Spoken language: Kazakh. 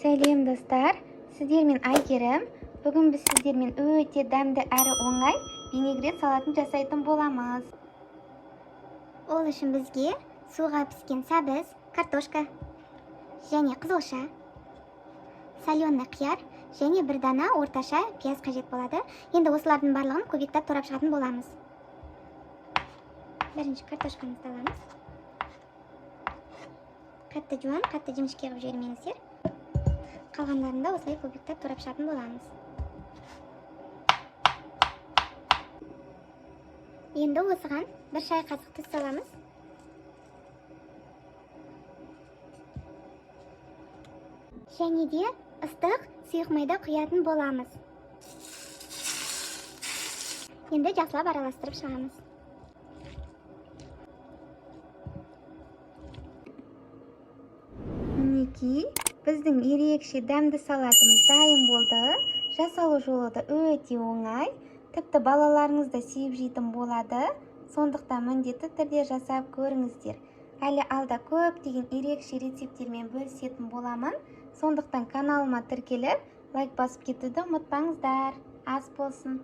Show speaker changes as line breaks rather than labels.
Сәлем достар, сіздермен Айгерім. Бүгін біз сіздермен өте дәмді әрі оңай винегрет салатын жасайтын боламыз.
Ол үшін бізге суға піскен сәбіз, картошка және қызылша, соленый қияр және бір дана орташа пияз қажет болады. Енді осылардың барлығын көбіктеп турап шығатын боламыз. Бірінші картошкамызды аламыз. Қатты жуан, қатты жіңішке қылып жібермеңіздер. Қалғандарында осылай көбіктеп турап шығатын боламыз. Енді осыған бір шай қасық тұз саламыз. Және де ыстық сұйық майда құятын боламыз. Енді жақсылап араластырып шығамыз.
Мінекей, біздің ерекше дәмді салатымыз дайын болды. Жасалу жолы да өте оңай. Тіпті балаларыңыз да сүйіп жейтін болады. Сондықтан міндетті түрде жасап көріңіздер. Әлі алда көптеген ерекше рецепттермен бөлісетін боламын. Сондықтан каналыма тіркеліп, лайк басып кетуді ұмытпаңыздар. Ас болсын.